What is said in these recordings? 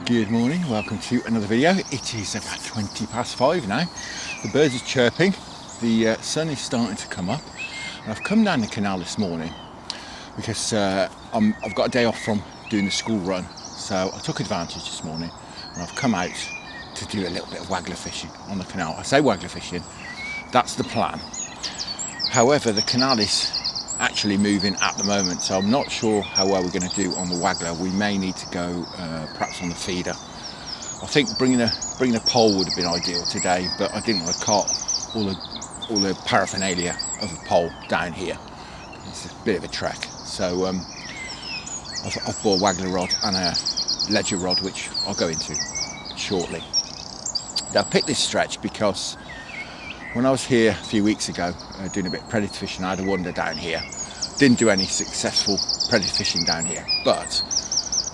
Good morning, welcome to another video. It is about 20 past 5 now. The birds are chirping, the sun is starting to come up, and I've come down the canal this morning because I've got a day off from doing the school run, so I took advantage this morning and I've come out to do a little bit of waggler fishing on the canal. I say waggler fishing, that's the plan. However, the canal is actually moving at the moment, so I'm not sure how well we're going to do on the waggler. We may need to go perhaps on the feeder. I think bringing a pole would have been ideal today, but I didn't want to cart all the paraphernalia of a pole down here. It's a bit of a trek, so I've bought a waggler rod and a ledger rod, which I'll go into shortly. Now, I picked this stretch because when I was here a few weeks ago doing a bit of predator fishing, I had a wander down here. Didn't do any successful predator fishing down here, but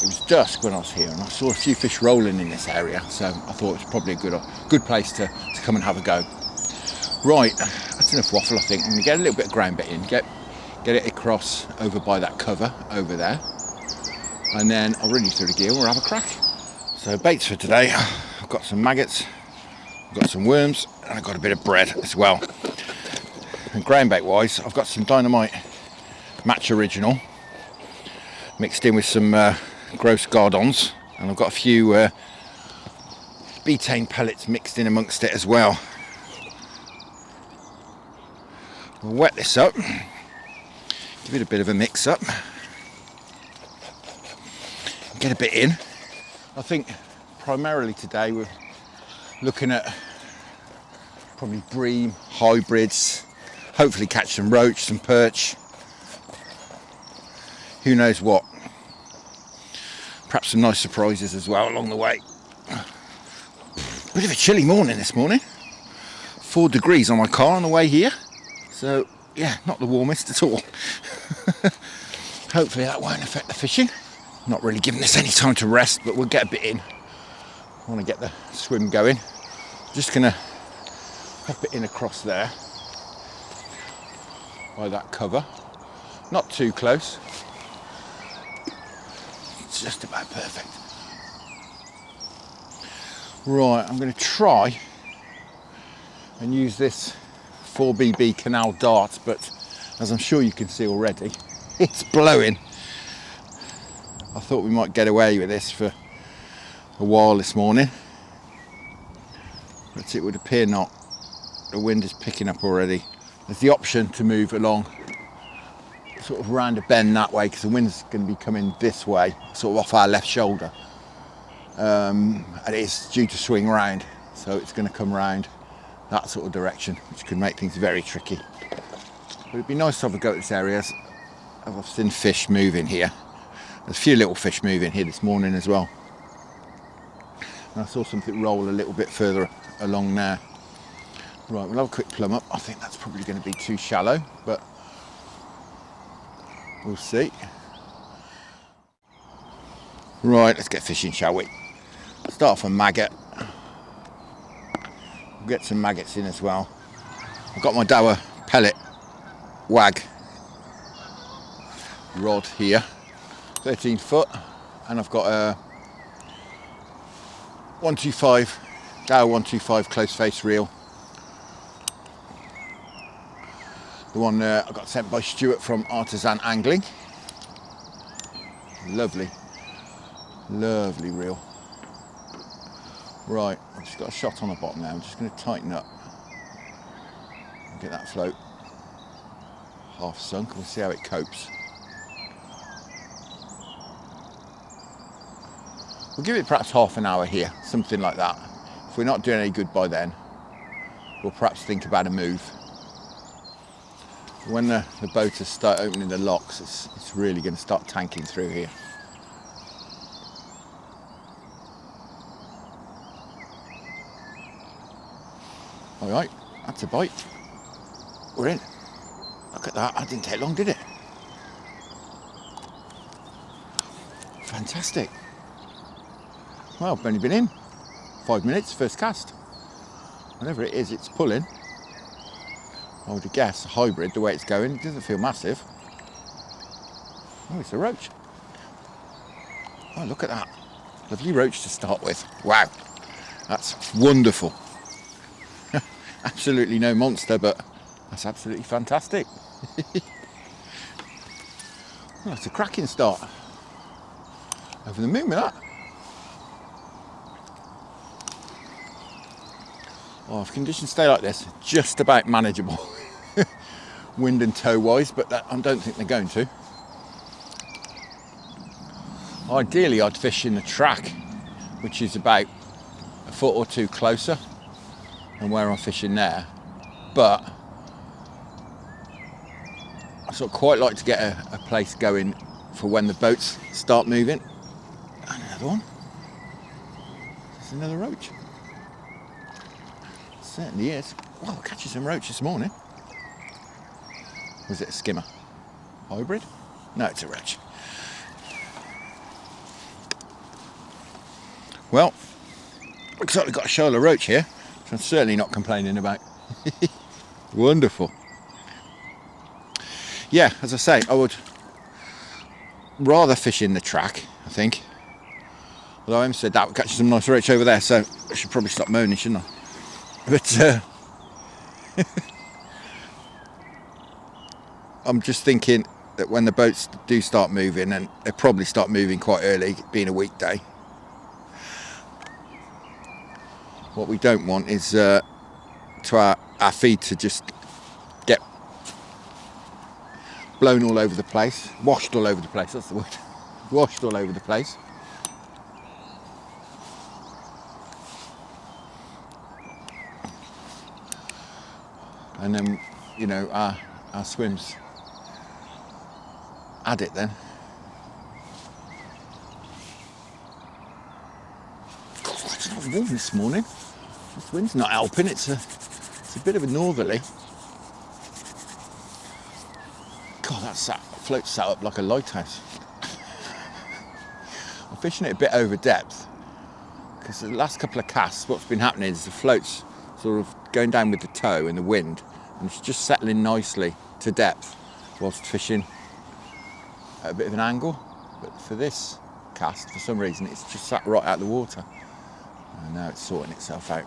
it was dusk when I was here and I saw a few fish rolling in this area, so I thought it was probably a good place to come and have a go. Right, that's enough waffle. I think I'm going to get a little bit of ground bait in, get it across over by that cover over there, and then I'll run you through the gear and we'll have a crack. So baits for today, I've got some maggots, I've got some worms, and I've got a bit of bread as well. And ground bait wise, I've got some Dynamite Match Original mixed in with some gross gardons, and I've got a few betaine pellets mixed in amongst it as well. We'll wet this up, give it a bit of a mix up, get a bit in. I think primarily today we're looking at probably bream, hybrids, hopefully catch some roach, some perch, who knows what. Perhaps some nice surprises as well along the way. Bit of a chilly morning this morning. 4 degrees on my car on the way here. So yeah, not the warmest at all. Hopefully that won't affect the fishing. Not really giving this any time to rest, but we'll get a bit in. I want to get the swim going. Just gonna pop it in across there by that cover. Not too close. It's just about perfect. Right, I'm going to try and use this 4BB canal dart, but as I'm sure you can see already, it's blowing. I thought we might get away with this for a while this morning, but it would appear not. The wind is picking up already. There's the option to move along sort of round a bend that way, because the wind's going to be coming this way, sort of off our left shoulder, and it is due to swing round, so it's going to come round that sort of direction, which could make things very tricky. But it'd be nice to have a go at this area. I've seen fish moving here. There's a few little fish moving here this morning as well, and I saw something roll a little bit further along there. Right, we'll have a quick plumb up. I think that's probably going to be too shallow, but we'll see. Right, let's get fishing, shall we? Start off a maggot. We'll get some maggots in as well. I've got my Dower pellet wag rod here, 13 foot, and I've got a 125, Dower 125 close face reel. The one I got sent by Stuart from Artisan Angling. Lovely, lovely reel. Right, I've just got a shot on the bottom now. I'm just going to tighten up and get that float half sunk. We'll see how it copes. We'll give it perhaps half an hour here, something like that. If we're not doing any good by then, we'll perhaps think about a move. When the boaters start opening the locks, it's really going to start tanking through here. All right, that's a bite. We're in. Look at that, that didn't take long, did it? Fantastic. Well, I've only been in 5 minutes, first cast. Whatever it is, it's pulling. I would guess a hybrid, the way it's going, it doesn't feel massive. Oh, it's a roach. Oh, look at that. Lovely roach to start with. Wow, that's wonderful. Absolutely no monster, but that's absolutely fantastic. Well, that's a cracking start. Over the moon with that. Well, if conditions stay like this, just about manageable. Wind and tow wise, but I don't think they're going to. Ideally, I'd fish in the track, which is about a foot or two closer than where I'm fishing there. But I sort of quite like to get a place going for when the boats start moving. And another one. There's another roach. Certainly is. Well, catching some roach this morning. Was it a skimmer? Hybrid? No, it's a roach. Well, looks like we've got a shoal of roach here, which I'm certainly not complaining about. Wonderful. Yeah, as I say, I would rather fish in the track, I think. Although I said that, we're catching some nice roach over there, so I should probably stop moaning, shouldn't I? But I'm just thinking that when the boats do start moving, and they probably start moving quite early, being a weekday, what we don't want is to our feed to just get blown all over the place, washed all over the place, that's the word, washed all over the place. And then, you know, our swims add it then. God, it's not warm this morning. This wind's not helping, it's a bit of a northerly. God, that float sat up like a lighthouse. I'm fishing it a bit over depth because the last couple of casts, what's been happening is the float's sort of going down with the tow and the wind, and it's just settling nicely to depth whilst fishing at a bit of an angle. But for this cast, for some reason, it's just sat right out of the water, and now it's sorting itself out.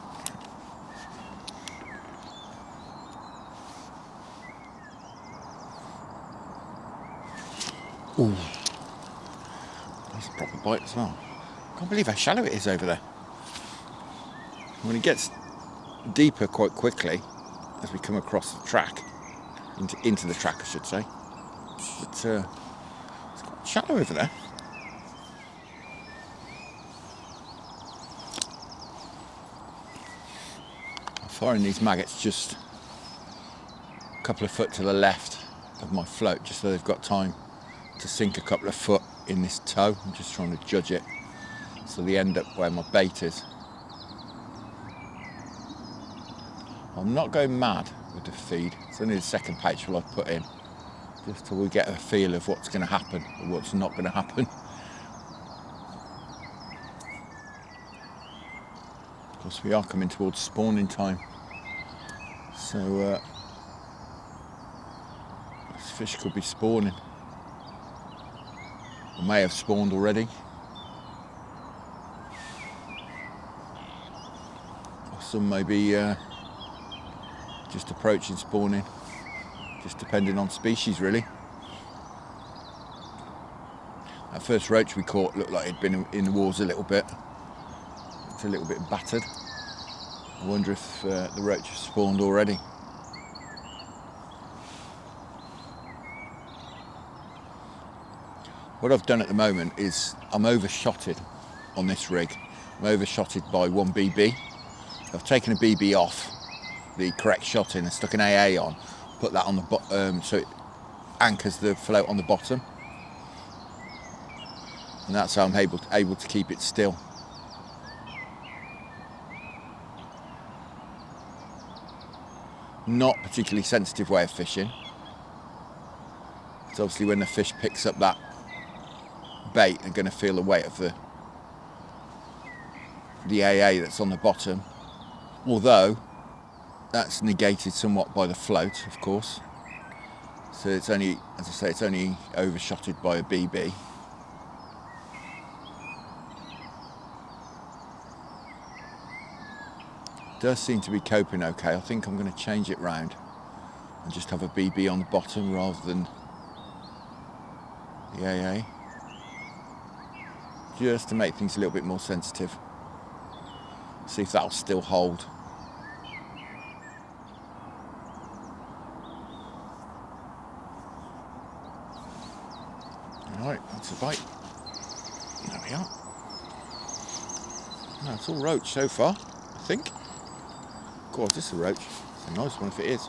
Ooh, that's a proper bite as well. Can't believe how shallow it is over there. When it gets deeper quite quickly as we come across the track, into the track I should say, but it's quite shallow over there. I'm firing these maggots just a couple of foot to the left of my float, just so they've got time to sink a couple of foot in this tow. I'm just trying to judge it so they end up where my bait is. I'm not going mad with the feed. It's only the second pouchful I've put in, just till we get a feel of what's going to happen or what's not going to happen. Of course, we are coming towards spawning time, so this fish could be spawning. Or may have spawned already. Or some may be just approaching spawning, just depending on species really. That first roach we caught looked like it'd been in the waters a little bit. It's a little bit battered. I wonder if the roach has spawned already. What I've done at the moment is I'm overshotted on this rig. I'm overshotted by 1 BB. I've taken a BB off the correct shotting and stuck an AA on, put that on the bottom so it anchors the float on the bottom, and that's how I'm able to keep it still. Not particularly sensitive way of fishing. It's obviously when the fish picks up that bait, they're going to feel the weight of the AA that's on the bottom, although that's negated somewhat by the float, of course. So it's only, as I say, it's only overshotted by a BB. Does seem to be coping okay. I think I'm going to change it round and just have a BB on the bottom rather than the AA, just to make things a little bit more sensitive. See if that'll still hold. Alright, that's a bite. There we are. No, it's all roach so far, I think. God, this is a roach. It's a nice one if it is.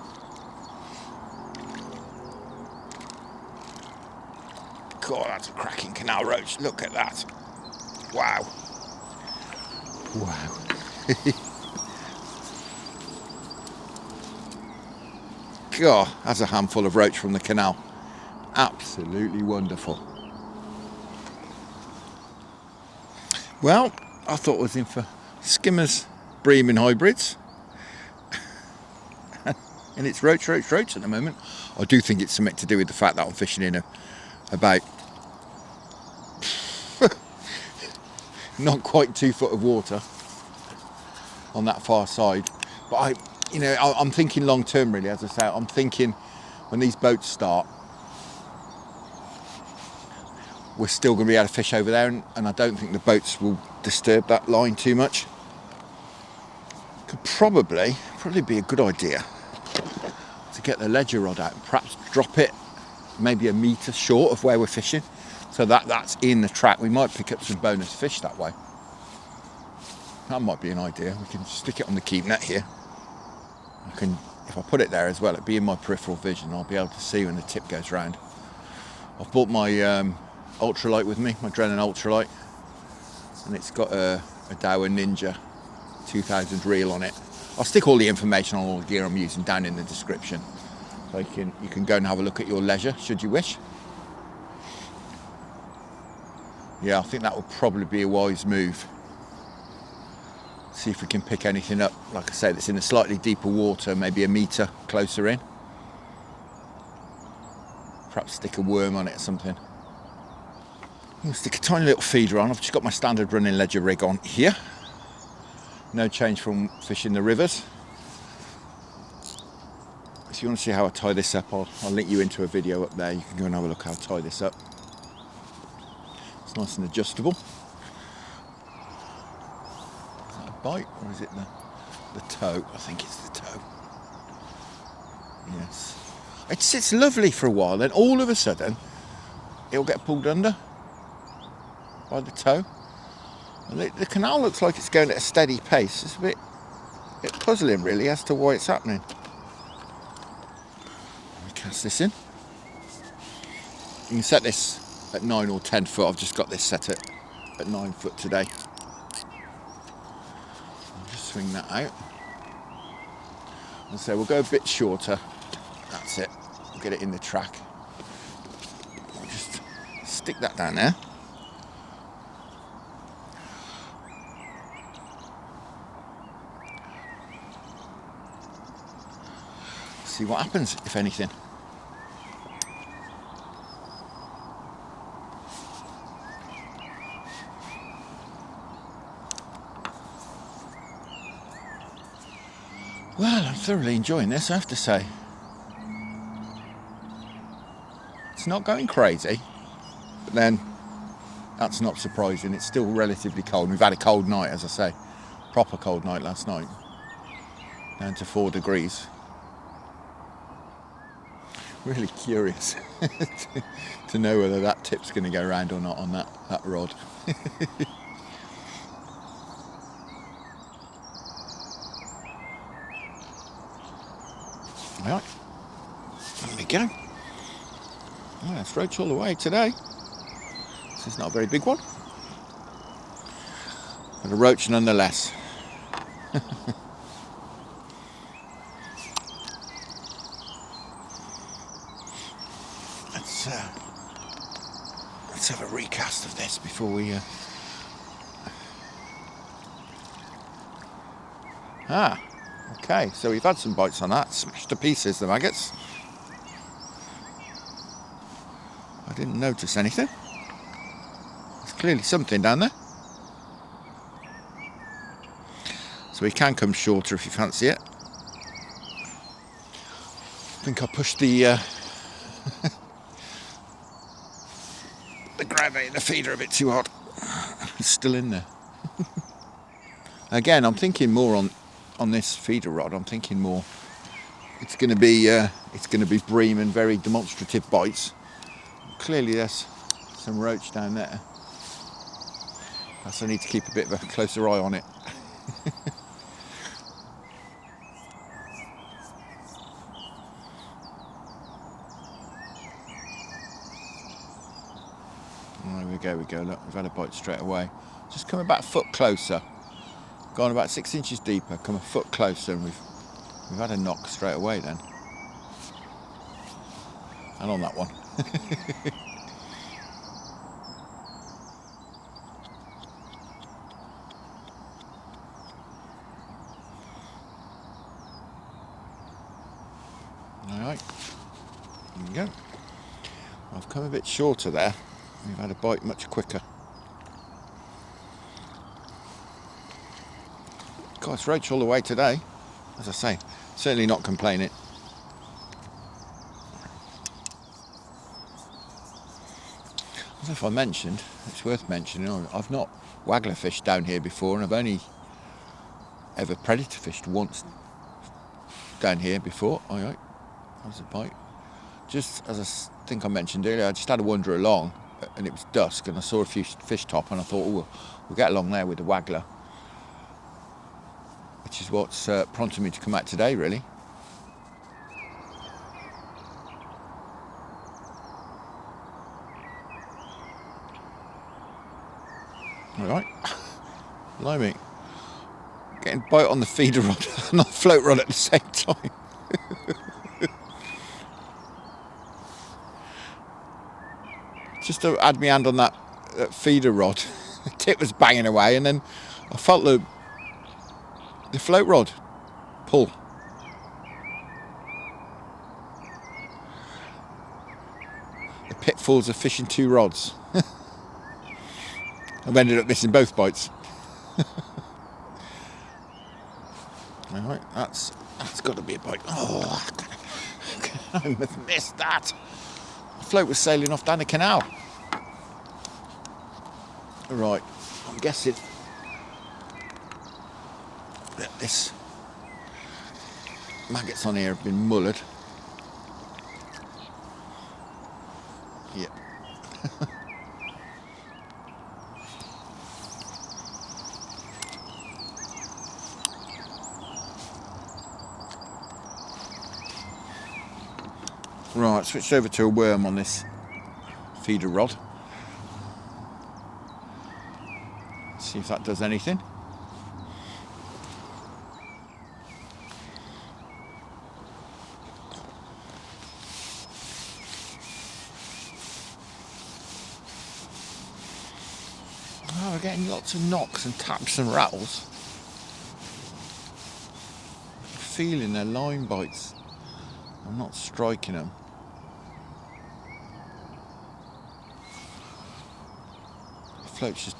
God, that's a cracking canal roach. Look at that. Wow. Wow. God, that's a handful of roach from the canal. Absolutely wonderful. Well, I thought I was in for skimmers, Bream and hybrids. And it's roach at the moment. I do think it's something to do with the fact that I'm fishing in about not quite 2 foot of water on that far side. But I'm thinking long term really, as I say. I'm thinking when these boats start, we're still going to be able to fish over there, and I don't think the boats will disturb that line too much. Could probably be a good idea to get the ledger rod out and perhaps drop it maybe a metre short of where we're fishing, so that's in the track. We might pick up some bonus fish that way. That might be an idea. We can stick it on the keep net here. If I put it there as well, it'd be in my peripheral vision. I'll be able to see when the tip goes round. I've bought my ultralight with me, my Drennan ultralight, and it's got a Dower Ninja 2000 reel on it. I'll stick all the information on all the gear I'm using down in the description, so you can go and have a look at your leisure should you wish. Yeah, I think that would probably be a wise move. See if we can pick anything up, like I say, that's in a slightly deeper water, maybe a metre closer in. Perhaps stick a worm on it or something. I'll stick a tiny little feeder on. I've just got my standard running ledger rig on here. No change from fishing the rivers. If you want to see how I tie this up, I'll link you into a video up there. You can go and have a look how I tie this up. It's nice and adjustable. Is that a bite or is it the toe? I think it's the toe. Yes. It sits lovely for a while, then all of a sudden it'll get pulled under by the toe. And the canal looks like it's going at a steady pace. It's a bit puzzling really as to why it's happening. Let me cast this in. You can set this at 9 or 10 foot. I've just got this set at 9 foot today. I'll just swing that out. And so we'll go a bit shorter. That's it. We'll get it in the track. I'll just stick that down there. See what happens, if anything. Well, I'm thoroughly enjoying this, I have to say. It's not going crazy, but then that's not surprising. It's still relatively cold. We've had a cold night, as I say. Proper cold night last night. Down to 4 degrees. Really curious to know whether that tip's going to go round or not on that rod. Right, there we go. Oh, that's roach all the way today. This is not a very big one, but a roach nonetheless. Let's have a recast of this before we okay, so we've had some bites on that. Smashed to pieces, the maggots. I didn't notice anything. There's clearly something down there. So he can come shorter if you fancy it. I think I pushed the the gravity in the feeder a bit too hard. It's still in there. Again, I'm thinking more on this feeder rod. I'm thinking more. It's going to be Bream and very demonstrative bites. Clearly, there's some roach down there. I need to keep a bit of a closer eye on it. There we go, look, we've had a bite straight away. Just come about a foot closer. Gone about 6 inches deeper, come a foot closer, and we've had a knock straight away then. And on that one. Alright, there we go. I've come a bit shorter there. We've had a bite much quicker. God, it's roach all the way today. As I say, certainly not complaining. I don't know if I mentioned, it's worth mentioning, I've not waggler fished down here before, and I've only ever predator fished once down here before. Alright, that was a bite. Just as I think I mentioned earlier, I just had a wander along, and it was dusk, and I saw a few fish top, and I thought, oh, we'll get along there with the waggler, which is what's prompted me to come out today, really. All right, blimey, getting bite on the feeder rod and on the float rod at the same time. Just to add my hand on that feeder rod, the tip was banging away, and then I felt the float rod pull. The pitfalls of fishing two rods. I've ended up missing both bites. Alright, that's got to be a bite. Oh, I missed that. The float was sailing off down the canal. Right, I'm guessing that this maggots on here have been mullered. Yep. Right, switched over to a worm on this feeder rod. See if that does anything. Oh, we're getting lots of knocks and taps and rattles. I'm feeling their line bites. I'm not striking them. The float's just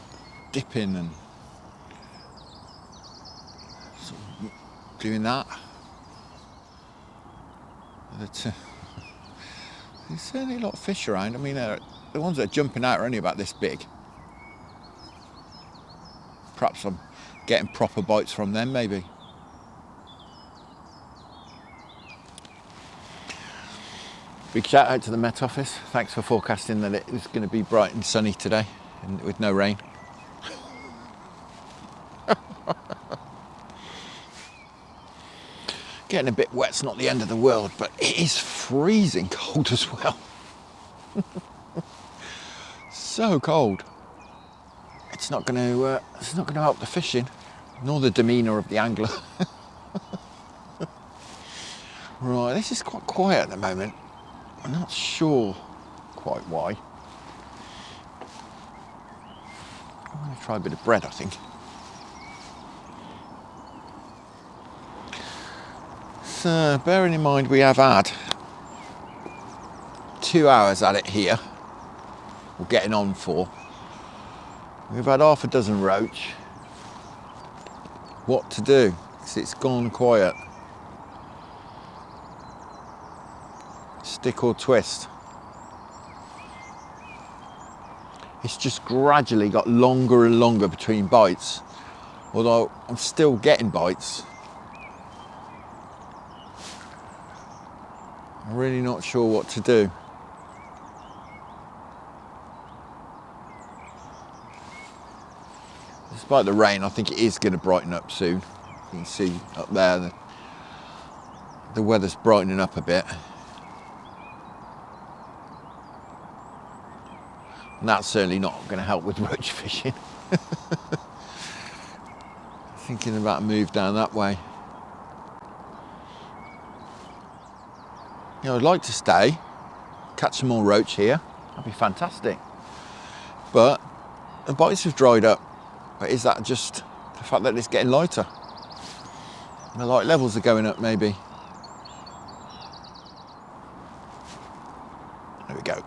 dipping and sort of doing that. But, there's certainly a lot of fish around. I mean, the ones that are jumping out are only about this big. Perhaps I'm getting proper bites from them, maybe. Big shout out to the Met Office. Thanks for forecasting that it was going to be bright and sunny today and with no rain. Getting a bit wet's not the end of the world, but it is freezing cold as well. So cold. It's not going to help the fishing, nor the demeanour of the angler. Right, this is quite quiet at the moment. I'm not sure quite why. I'm going to try a bit of bread, I think. So, bearing in mind we have had 2 hours at it here, we're getting on 4. We've had half a dozen roach. what to do, because it's gone quiet. Stick or twist. It's just gradually got longer and longer between bites, although I'm still getting bites. I'm really not sure what to do. Despite the rain, I think it is going to brighten up soon. You can see up there the weather's brightening up a bit. And that's certainly not going to help with roach fishing. Thinking about a move down that way. You know, I'd like to stay, catch some more roach here. That'd be fantastic. But the bites have dried up. But is that just the fact that it's getting lighter? And the light levels are going up, maybe. There we go.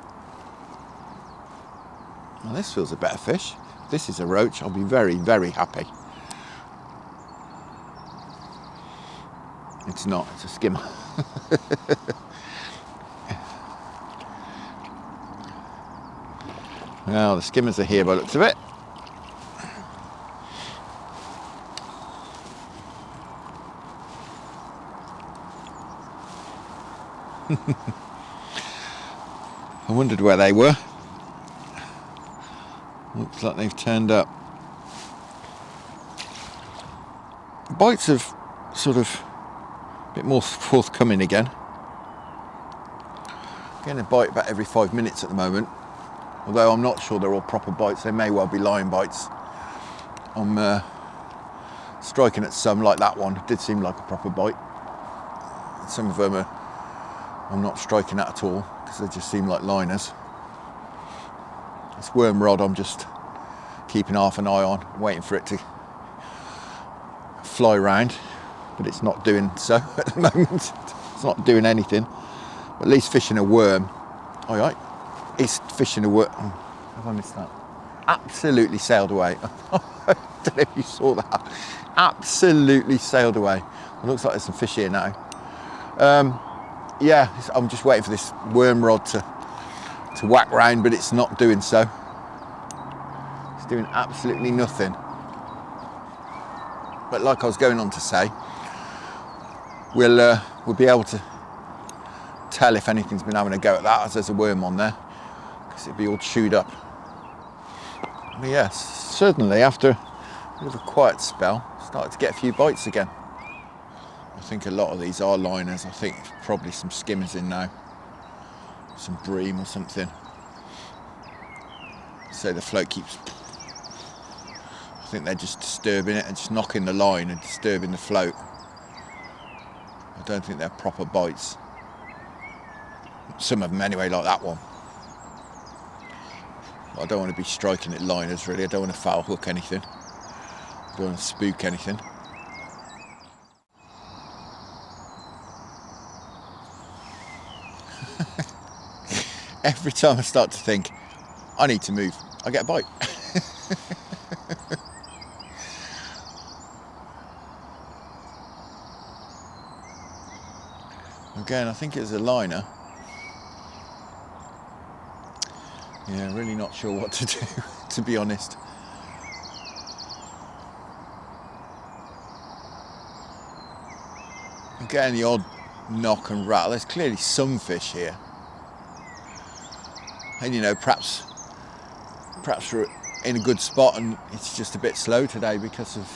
Well, this feels a better fish. If this is a roach, I'll be very, very happy. It's not, it's a skimmer. Well, the skimmers are here by the looks of it. I wondered where they were. Looks like they've turned up. Bites have sort of a bit more forthcoming again. Getting a bite about every 5 minutes at the moment. Although I'm not sure they're all proper bites. They may well be line bites. I'm striking at some, like that one. It did seem like a proper bite. Some of them I'm not striking at all because they just seem like liners. This worm rod I'm just keeping half an eye on, waiting for it to fly round, but it's not doing so at the moment. It's not doing anything. But at least fishing a worm. Alright, it's fishing a worm. Have I missed that? Absolutely sailed away. I don't know if you saw that. Absolutely sailed away. It looks like there's some fish here now. Yeah, I'm just waiting for this worm rod to whack round, but it's not doing so. It's doing absolutely nothing. But like I was going on to say, we'll be able to tell if anything's been having a go at that, as there's a worm on there, because it'd be all chewed up. But yes, certainly after a bit of a quiet spell, started to get a few bites again. I think a lot of these are liners. I think probably some skimmers in now, some bream or something. So the float keeps, I think they're just disturbing it and just knocking the line and disturbing the float. I don't think they're proper bites. Some of them anyway, like that one. But I don't want to be striking at liners really. I don't want to foul hook anything. I don't want to spook anything. Every time I start to think, I need to move, I get a bite. Again, I think it's a liner. Yeah, really not sure what to do, to be honest. I'm getting the odd knock and rattle. There's clearly some fish here. And you know, perhaps we're in a good spot and it's just a bit slow today because of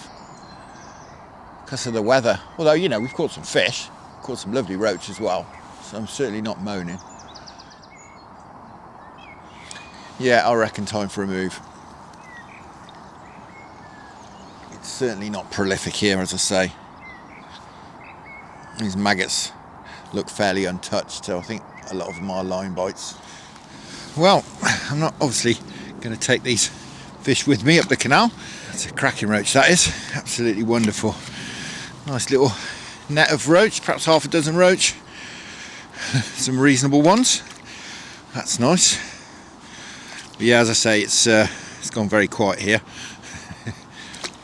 the weather. Although, you know, we've caught some fish, caught some lovely roach as well, so I'm certainly not moaning. Yeah, I reckon time for a move. It's certainly not prolific here, as I say. These maggots look fairly untouched, so I think a lot of them are line bites. Well, I'm not obviously going to take these fish with me up the canal. It's a cracking roach, that is. Absolutely wonderful. Nice little net of roach, perhaps half a dozen roach. Some reasonable ones. That's nice. But yeah, as I say, it's gone very quiet here.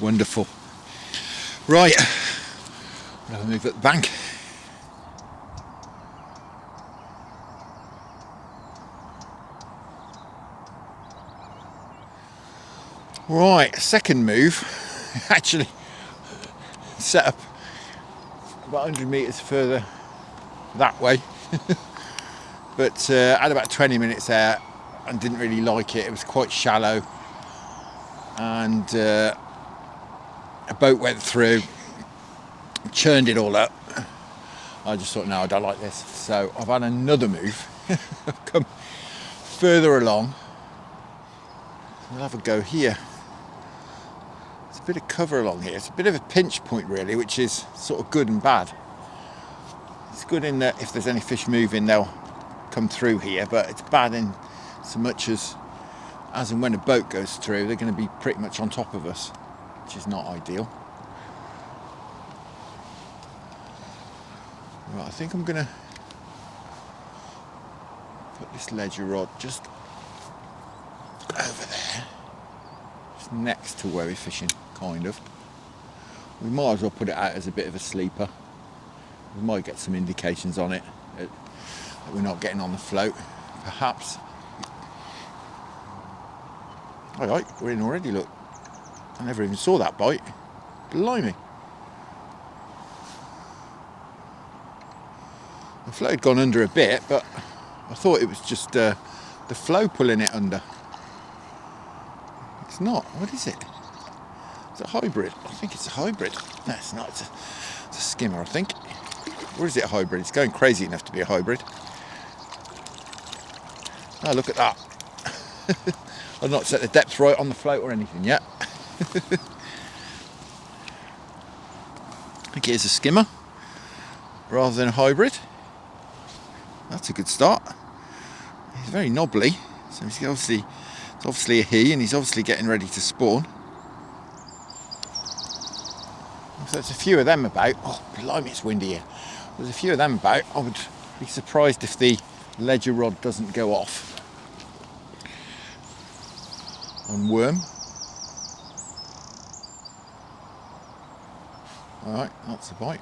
Wonderful. Right, I'll have a move at the bank. Right, second move, actually set up about 100 metres further that way, but had about 20 minutes there and didn't really like it. It was quite shallow, and a boat went through, churned it all up. I just thought, no, I don't like this. So I've had another move. I've come further along. We'll have a go here. There's a bit of cover along here. It's a bit of a pinch point really, which is sort of good and bad. It's good in that if there's any fish moving, they'll come through here, but it's bad in so much as and when a boat goes through, they're going to be pretty much on top of us, which is not ideal. Right, I think I'm going to put this ledger rod just over there, just next to where we're fishing, kind of. We might as well put it out as a bit of a sleeper. We might get some indications on it that we're not getting on the float, perhaps. Alright, we're in already, look. I never even saw that bite. Blimey. The float had gone under a bit, but I thought it was just the flow pulling it under. It's not. What is it? Is it a hybrid? I think it's a hybrid. No, it's not. It's a skimmer, I think. Or is it a hybrid? It's going crazy enough to be a hybrid. Oh, look at that. I've not set the depth right on the float or anything yet. I think it is a skimmer rather than a hybrid. That's a good start. He's very knobbly, so it's obviously a he, and he's obviously getting ready to spawn. So there's a few of them about. Oh, blimey, it's windy here. There's a few of them about. I would be surprised if the ledger rod doesn't go off on worm. Alright, that's a bite,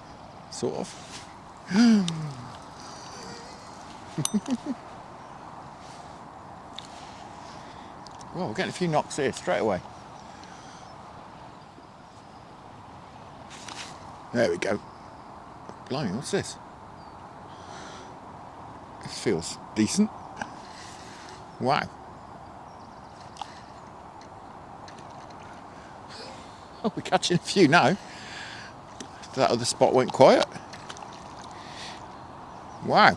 sort of. Well, we're getting a few knocks here straight away. There we go. Blimey, what's this? This feels decent. Wow. Oh, we're catching a few now. That other spot went quiet. Wow.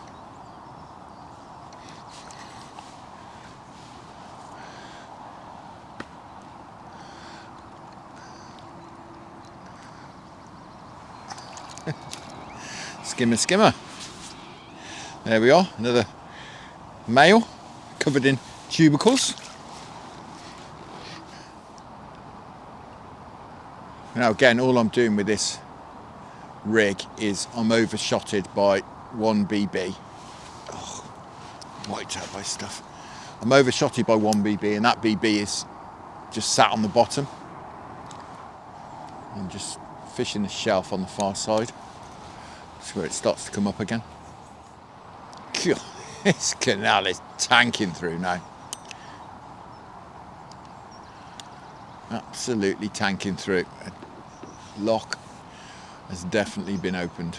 Skimmer. There we are, another male covered in tubercles. Now again, all I'm doing with this rig is I'm overshotted by 1 BB. Oh, wiped out by stuff. I'm overshotted by 1 BB, and that BB is just sat on the bottom. I'm just fishing the shelf on the far side. That's where it starts to come up again. This canal is tanking through now. Absolutely tanking through. A lock has definitely been opened.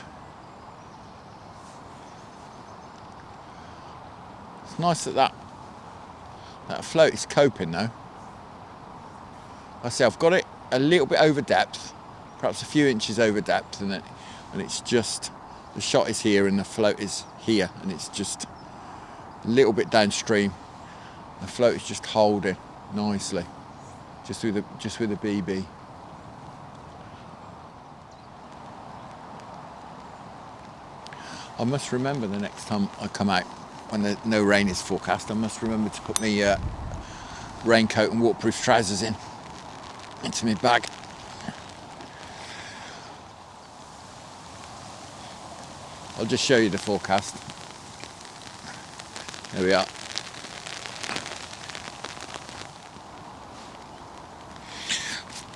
It's nice that float is coping though. I say I've got it a little bit over depth, perhaps a few inches over depth, and it's just, the shot is here and the float is here, and it's just a little bit downstream. The float is just holding nicely, just with the BB. I must remember the next time I come out, when no rain is forecast, I must remember to put my raincoat and waterproof trousers into my bag. I'll just show you the forecast. There we are.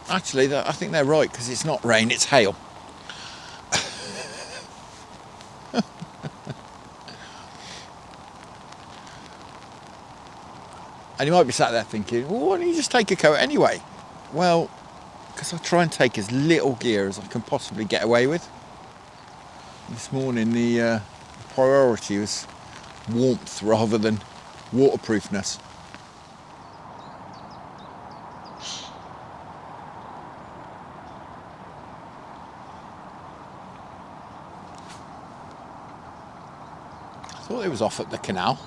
Actually, I think they're right, because it's not rain, it's hail. And you might be sat there thinking, well, why don't you just take a coat anyway? Well, because I try and take as little gear as I can possibly get away with. This morning the priority was warmth rather than waterproofness. I thought it was off at the canal.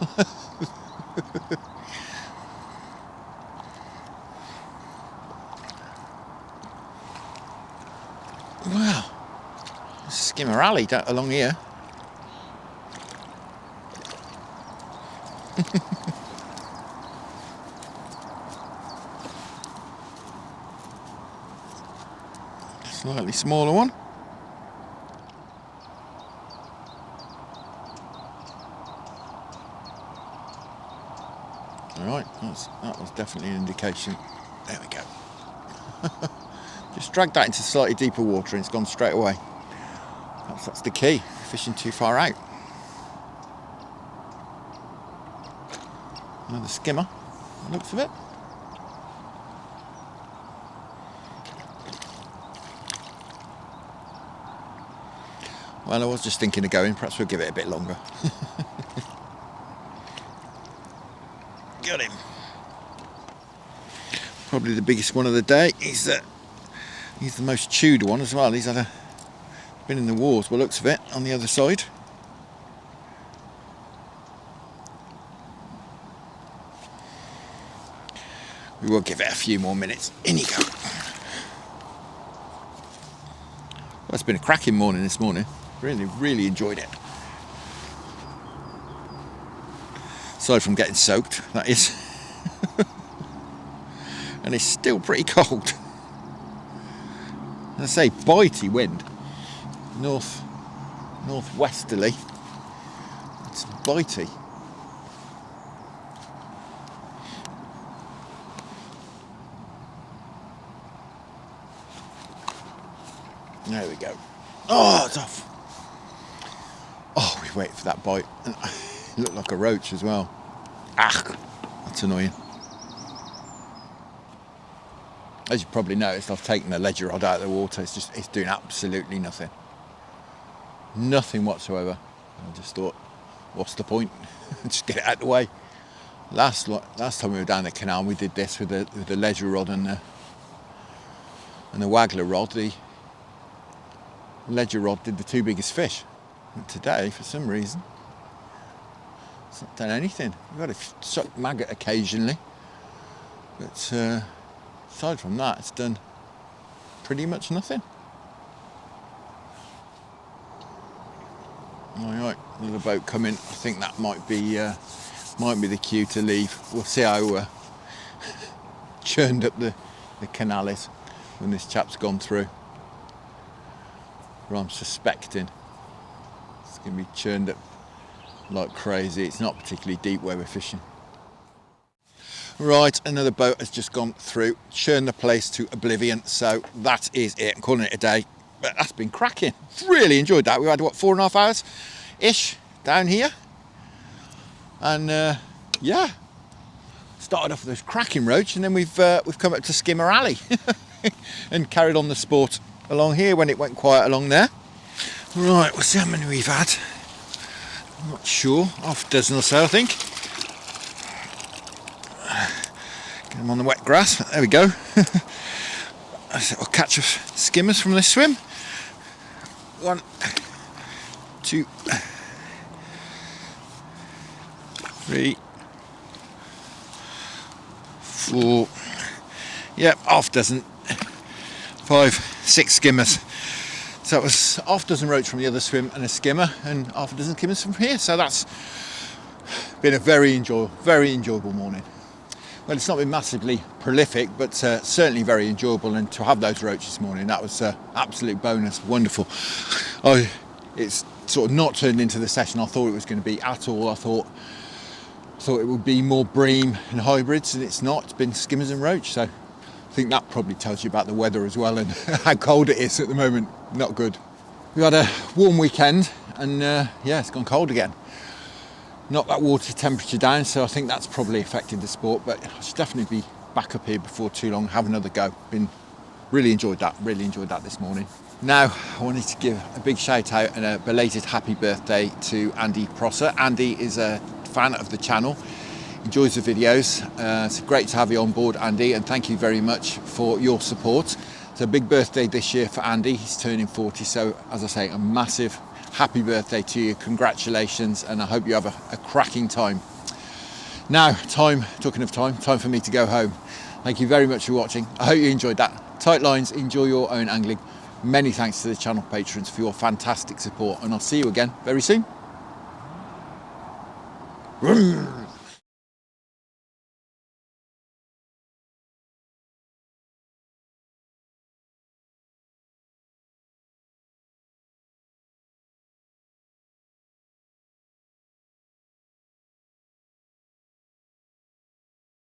Wow, skimmer alley along here. Slightly smaller one. Alright, that was definitely an indication. There we go. Just drag that into slightly deeper water and it's gone straight away. Perhaps that's the key, fishing too far out. Another skimmer, by the looks of it. Well, I was just thinking of going, perhaps we'll give it a bit longer. Got him. Probably the biggest one of the day. He's the most chewed one as well. He's been in the wars, by the looks of it, on the other side. We will give it a few more minutes. In you go. Well, it's been a cracking morning this morning. Really enjoyed it. Aside from getting soaked, that is. And it's still pretty cold. And I say bitey wind. Northwesterly. It's bitey. There we go. Oh, it's off. Oh, we waited for that bite. It looked like a roach as well. Ah, that's annoying. As you probably noticed, I've taken the ledger rod out of the water. It's doing absolutely nothing. Nothing whatsoever. I just thought, what's the point? Just get it out of the way. Last time we were down the canal, we did this with the ledger rod and the Waggler rod. The ledger rod did the two biggest fish. And today, for some reason, it's not done anything. We've got a suck maggot occasionally, but aside from that, it's done pretty much nothing. Alright, another boat coming. I think that might be the cue to leave. We'll see how churned up the canal is when this chap's gone through. Or I'm suspecting it's going to be churned up like crazy. It's not particularly deep where we're fishing. Right, another boat has just gone through, churned the place to oblivion, so that is it. I'm calling it a day, but that's been cracking. Really enjoyed that. We had, what, 4.5 hours-ish down here? And yeah, started off with those cracking roach, and then we've come up to Skimmer Alley and carried on the sport along here when it went quiet along there. Right, we'll see how many we've had. I'm not sure, half a dozen or so, I think. Get them on the wet grass. There we go. I'll catch a skimmers from this swim. 1, 2, 3, 4. Yep, half dozen. 5, 6 skimmers. So that was half a dozen roach from the other swim and a skimmer, and half a dozen skimmers from here. So that's been a very enjoyable morning. Well, it's not been massively prolific, but certainly very enjoyable. And to have those roach this morning, that was absolute bonus. Wonderful. It's sort of not turned into the session I thought it was going to be at all. I thought it would be more bream and hybrids, and it's not. It's been skimmers and roach. So I think that probably tells you about the weather as well, and how cold it is at the moment. Not good. We had a warm weekend, and yeah, it's gone cold again. Knocked that water temperature down, so I think that's probably affected the sport, but I should definitely be back up here before too long, have another go. Really enjoyed that this morning. Now, I wanted to give a big shout out and a belated happy birthday to Andy Prosser. Andy is a fan of the channel, enjoys the videos. It's great to have you on board, Andy, and thank you very much for your support. It's a big birthday this year for Andy. He's turning 40, so as I say, a massive happy birthday to you. Congratulations, and I hope you have a cracking time. Now, talking of time for me to go home. Thank you very much for watching. I hope you enjoyed that. Tight lines, enjoy your own angling. Many thanks to the channel patrons for your fantastic support, and I'll see you again very soon.